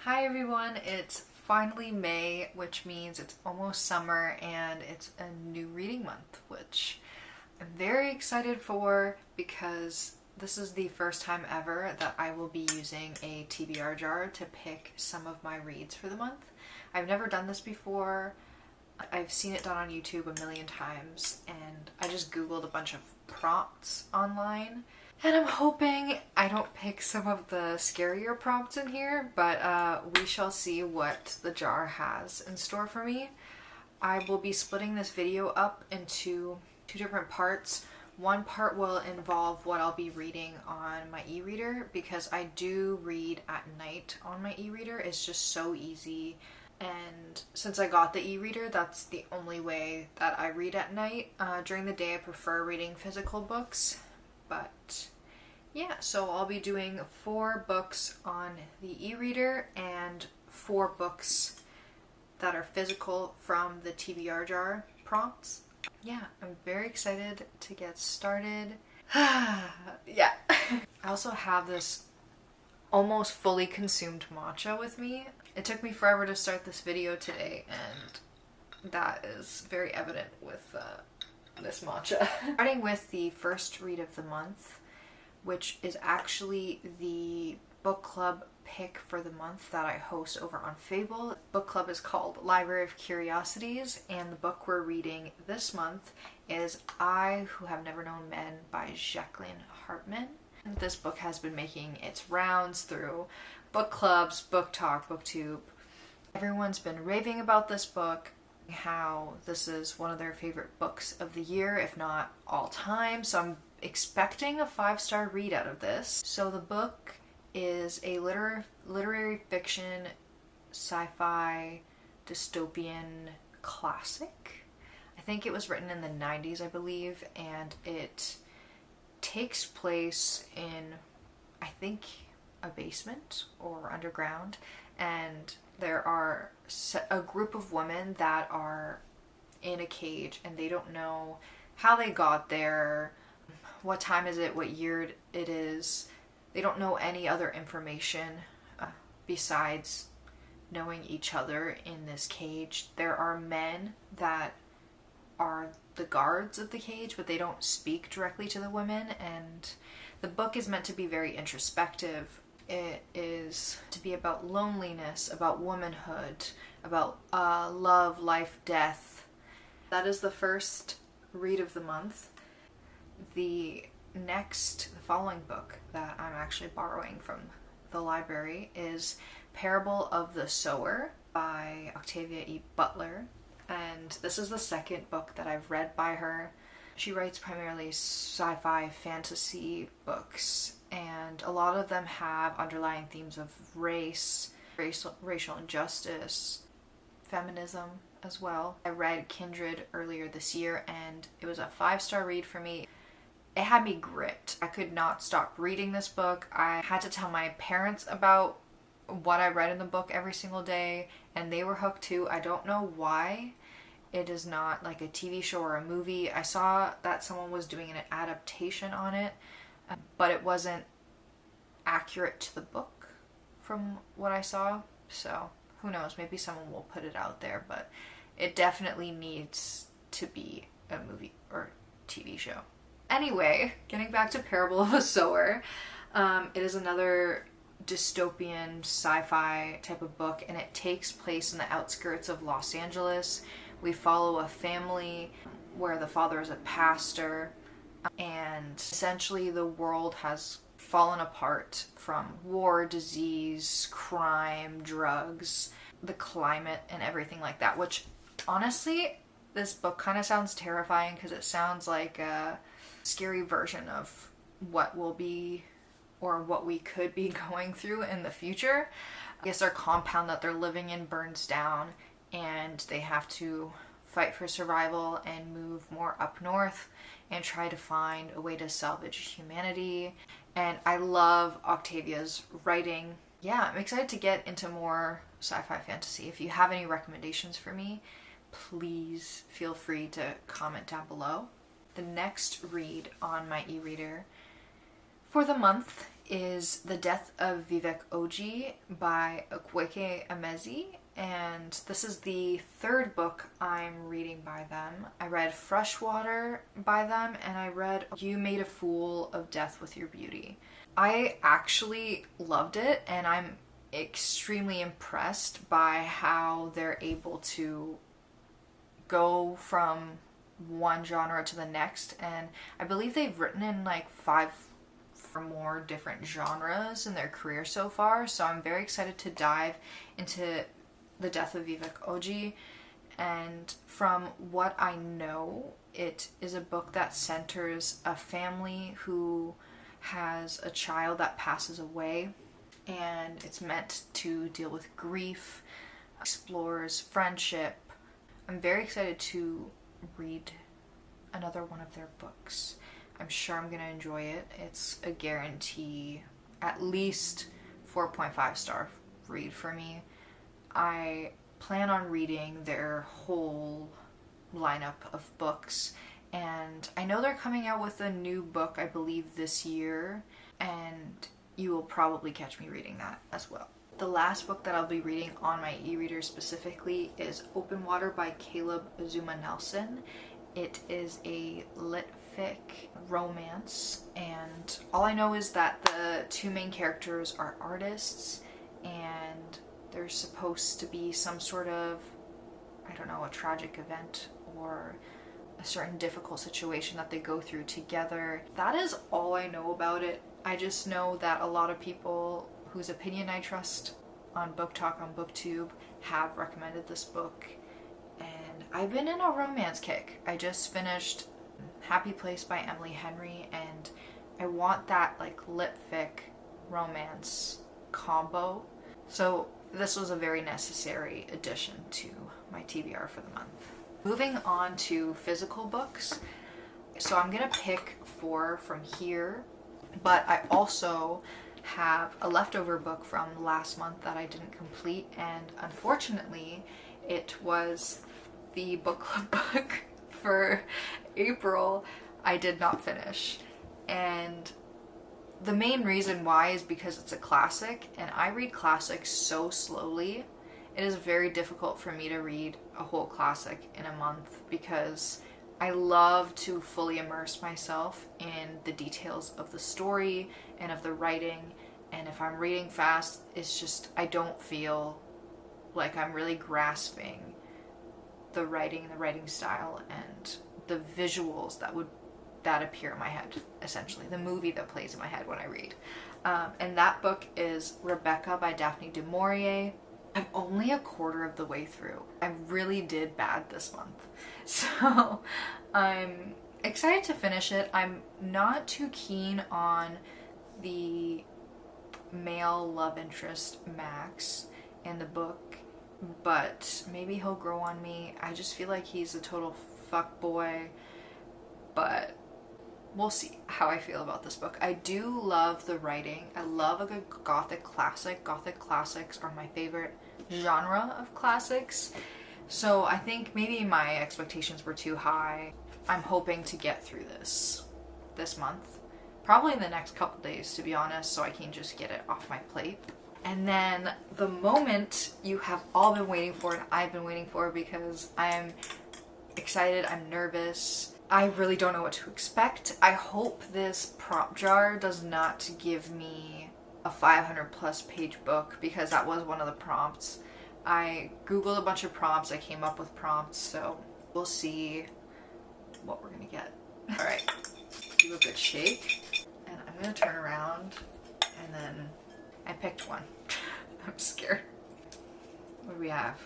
Hi everyone, it's finally May, which means it's almost summer and it's a new reading month, which I'm very excited for because this is the first time ever that I will be using a TBR jar to pick some of my reads for the month. I've never done this before. I've seen it done on YouTube a million times, and I just googled a bunch of prompts online. And I'm hoping I don't pick some of the scarier prompts in here, but we shall see what the jar has in store for me. I will be splitting this video up into two different parts. One part will involve what I'll be reading on my e-reader, because I do read at night on my e-reader. It's just so easy. And since I got the e-reader, that's the only way that I read at night. During the day, I prefer reading physical books. But yeah, so I'll be doing 4 books on the e-reader and 4 books that are physical from the TBR jar prompts. Yeah, I'm very excited to get started. Yeah. I also have this almost fully consumed matcha with me. It took me forever to start this video today, and that is very evident with this matcha. Starting with the first read of the month, which is actually the book club pick for the month that I host over on Fable. Book club is called Library of Curiosities, and the book we're reading this month is I Who Have Never Known Men by Jacqueline Hartman. This book has been making its rounds through book clubs, book talk, booktube. Everyone's been raving about this book, how this is one of their favorite books of the year, if not all time. So I'm expecting a 5-star read out of this. So the book is a literary fiction, sci-fi, dystopian classic. I think it was written in the 90s, I believe, and it takes place in, I think, a basement or underground, and there are a group of women that are in a cage, and they don't know how they got there, what time is it, what year it is. They don't know any other information besides knowing each other in this cage. There are men that are the guards of the cage, but they don't speak directly to the women, and the book is meant to be very introspective. It is to be about loneliness, about womanhood, about love, life, death. That is the first read of the month. The following book that I'm actually borrowing from the library is Parable of the Sower by Octavia E. Butler. And this is the second book that I've read by her. She writes primarily sci-fi fantasy books, and a lot of them have underlying themes of racial injustice, feminism as well. I read Kindred earlier this year, and it was a 5-star read for me. It had me gripped. I could not stop reading this book. I had to tell my parents about what I read in the book every single day, and they were hooked too. I don't know why it is not like a TV show or a movie. I saw that someone was doing an adaptation on it, but it wasn't accurate to the book from what I saw. So who knows, maybe someone will put it out there, but it definitely needs to be a movie or TV show. Anyway, getting back to Parable of a Sower, it is another dystopian sci-fi type of book, and it takes place in the outskirts of Los Angeles. We follow a family where the father is a pastor, and essentially the world has fallen apart from war, disease, crime, drugs, the climate, and everything like that, which honestly, this book kind of sounds terrifying because it sounds like a scary version of what will be or what we could be going through in the future. I guess their compound that they're living in burns down, and they have to fight for survival and move more up north and try to find a way to salvage humanity. And I love Octavia's writing. Yeah, I'm excited to get into more sci-fi fantasy. If you have any recommendations for me, please feel free to comment down below. The next read on my e-reader for the month is The Death of Vivek Oji by Okweke Emezi, and this is the third book I'm reading by them. I read Freshwater by them, and I read You Made a Fool of Death with Your Beauty. I actually loved it, and I'm extremely impressed by how they're able to go from one genre to the next, and I believe they've written in like 5 or more different genres in their career so far, so I'm very excited to dive into The Death of Vivek Oji. And from what I know, it is a book that centers a family who has a child that passes away, and it's meant to deal with grief, explores friendship. I'm very excited to read another one of their books. I'm sure I'm going to enjoy it. It's a guarantee, at least 4.5 star read for me. I plan on reading their whole lineup of books, and I know they're coming out with a new book, I believe, this year, and you will probably catch me reading that as well. The last book that I'll be reading on my e-reader specifically is Open Water by Caleb Zuma Nelson. It is a lit fic romance, and all I know is that the 2 main characters are artists, and there's supposed to be some sort of, I don't know, a tragic event or a certain difficult situation that they go through together. That is all I know about it. I just know that a lot of people whose opinion I trust on Book Talk on BookTube have recommended this book, and I've been in a romance kick. I just finished Happy Place by Emily Henry, and I want that like lit fic romance combo. So this was a very necessary addition to my TBR for the month. Moving on to physical books. So I'm gonna pick 4 from here, but I also have a leftover book from last month that I didn't complete, and unfortunately it was the book club book for April I did not finish. And the main reason why is because it's a classic, and I read classics so slowly. It is very difficult for me to read a whole classic in a month because I love to fully immerse myself in the details of the story and of the writing, and if I'm reading fast, it's just, I don't feel like I'm really grasping the writing style and the visuals that appear in my head, essentially the movie that plays in my head when I read. And that book is Rebecca by Daphne du Maurier. I'm only a quarter of the way through. I really did bad this month, so I'm excited to finish it. I'm not too keen on the male love interest Max in the book, but maybe he'll grow on me. I just feel like he's a total fuck boy, but we'll see how I feel about this book. I do love the writing. I love a good gothic classic. Gothic classics are my favorite genre of classics, so I think maybe my expectations were too high. I'm hoping to get through this month, probably in the next couple days, to be honest, so I can just get it off my plate. And then the moment you have all been waiting for, and I've been waiting for, because I'm excited, I'm nervous, I really don't know what to expect. I hope this prompt jar does not give me a 500 plus page book, because that was one of the prompts. I googled a bunch of prompts, I came up with prompts, so we'll see what we're gonna get. Alright, give a good shake, and I'm gonna turn around, and then I picked one. I'm scared. What do we have?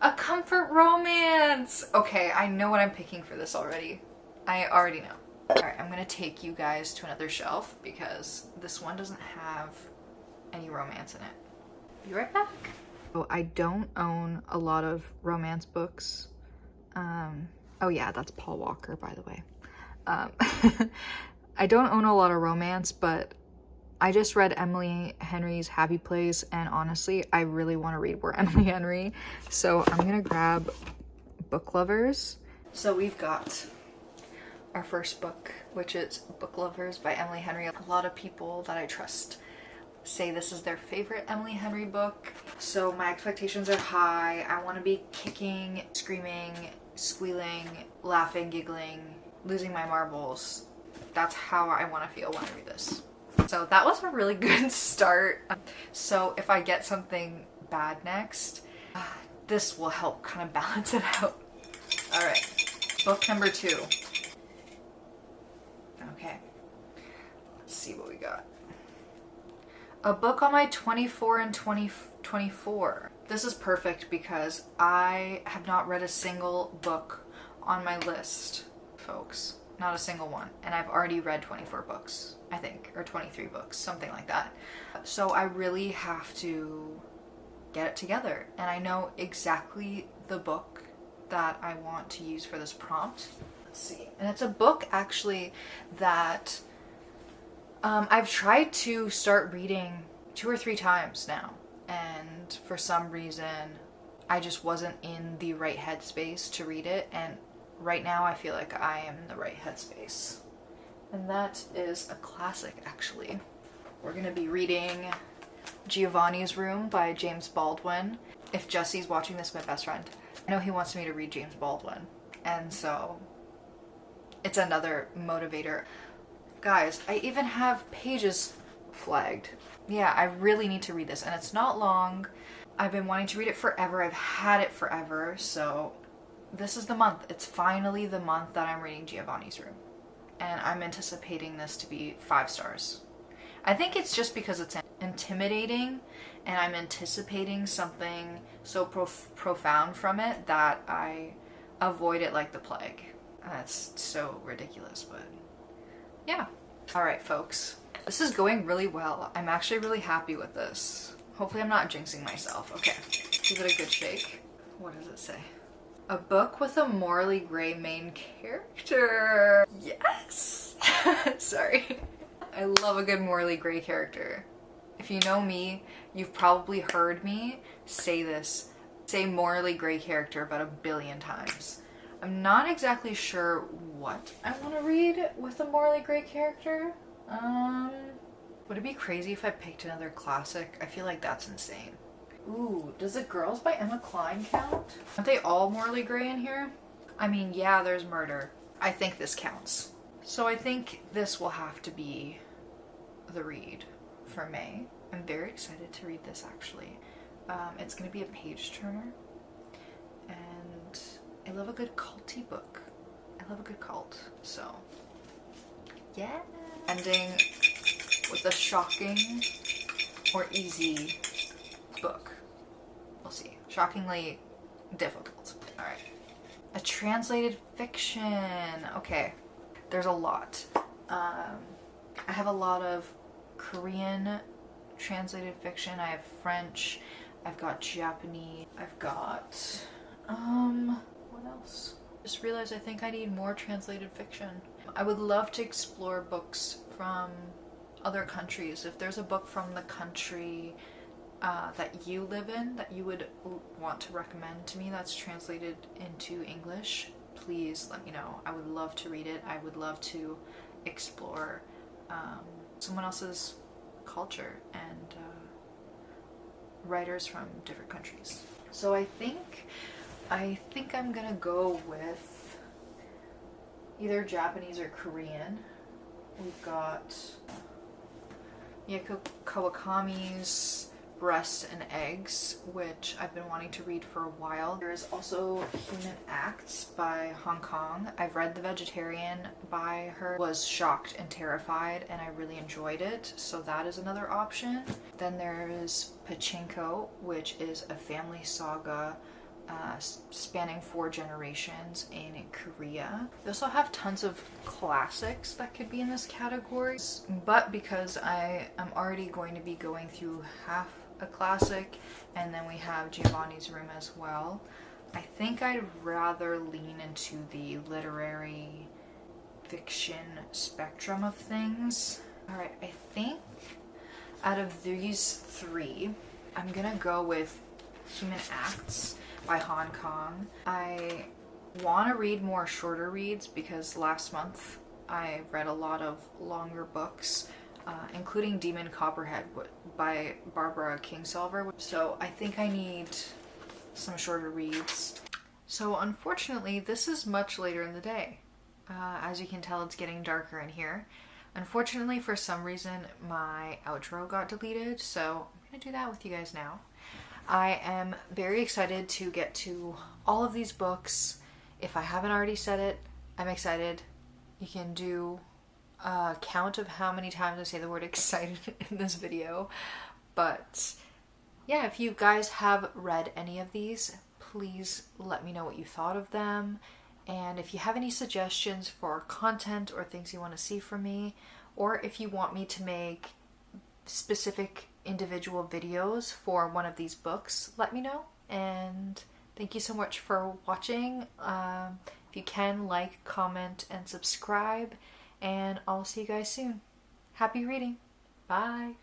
A comfort romance! Okay, I know what I'm picking for this already. I already know. Alright, I'm gonna take you guys to another shelf because this one doesn't have any romance in it. Be right back. Oh, I don't own a lot of romance books. Oh yeah, that's Paul Walker, by the way. I don't own a lot of romance, but I just read Emily Henry's Happy Place, and honestly, I really want to read more Emily Henry, so I'm gonna grab Book Lovers. So we've got our first book, which is Book Lovers by Emily Henry. A lot of people that I trust say this is their favorite Emily Henry book. So my expectations are high. I want to be kicking, screaming, squealing, laughing, giggling, losing my marbles. That's how I want to feel when I read this. So that was a really good start. So if I get something bad next, this will help kind of balance it out. All right, book number 2. Okay, let's see what we got. A book on my 24 and 2024. This is perfect because I have not read a single book on my list, folks. Not a single one. And I've already read 24 books, I think, or 23 books, something like that. So I really have to get it together. And I know exactly the book that I want to use for this prompt. Let's see. And it's a book actually that I've tried to start reading 2 or 3 times now. And for some reason, I just wasn't in the right headspace to read it. And right now I feel like I am in the right headspace. And that is a classic, actually. We're gonna be reading Giovanni's Room by James Baldwin. If Jesse's watching this, my best friend, I know he wants me to read James Baldwin. And so it's another motivator. Guys, I even have pages flagged. Yeah, I really need to read this. And it's not long. I've been wanting to read it forever. I've had it forever. So this is the month. It's finally the month that I'm reading Giovanni's Room. And I'm anticipating this to be 5 stars. I think it's just because it's intimidating and I'm anticipating something so profound from it that I avoid it like the plague. That's so ridiculous, but yeah. All right, folks. This is going really well. I'm actually really happy with this. Hopefully I'm not jinxing myself. Okay, give it a good shake. What does it say? A book with a morally gray main character. Yes! Sorry. I love a good morally gray character. If you know me, you've probably heard me say this. Say morally gray character about 1 billion times. I'm not exactly sure what I want to read with a morally gray character. Would it be crazy if I picked another classic? I feel like that's insane. Ooh, does it Girls by Emma Cline count? Aren't they all morally gray in here? I mean, yeah, there's murder. I think this counts. So I think this will have to be the read for May. I'm very excited to read this, actually. It's going to be a page turner. And I love a good culty book. I love a good cult. So, yeah. Ending with a shocking or easy book. We'll see. Shockingly difficult. All right. A translated fiction. Okay. There's a lot. I have a lot of Korean translated fiction. I have French. I've got Japanese. I've got, what else? Just realized I think I need more translated fiction. I would love to explore books from other countries. If there's a book from the country that you live in that you would want to recommend to me that's translated into English, please let me know. I would love to read it. I would love to explore someone else's culture and writers from different countries. So I think I'm gonna go with either Japanese or Korean. We've got Yoko Kawakami's Breasts and Eggs, which I've been wanting to read for a while. There's also Human Acts by Hong Kong. I've read The Vegetarian by her, was shocked and terrified, and I really enjoyed it, so that is another option. Then there's Pachinko, which is a family saga spanning 4 generations in Korea. We also have tons of classics that could be in this category, but because I am already going to be going through half a classic, and then we have Giovanni's Room as well, I think I'd rather lean into the literary fiction spectrum of things. Alright, I think out of these 3, I'm gonna go with Human Acts by Hong Kong. I want to read more shorter reads because last month I read a lot of longer books, including Demon Copperhead by Barbara Kingsolver. So I think I need some shorter reads. So unfortunately, this is much later in the day. As you can tell, it's getting darker in here. Unfortunately, for some reason, my outro got deleted, so I'm going to do that with you guys now. I am very excited to get to all of these books. If I haven't already said it, I'm excited. You can do a count of how many times I say the word excited in this video. But yeah, if you guys have read any of these, please let me know what you thought of them. And if you have any suggestions for content or things you want to see from me, or if you want me to make specific individual videos for one of these books, let me know. And thank you so much for watching. If you can, like, comment, and subscribe. And I'll see you guys soon. Happy reading. Bye.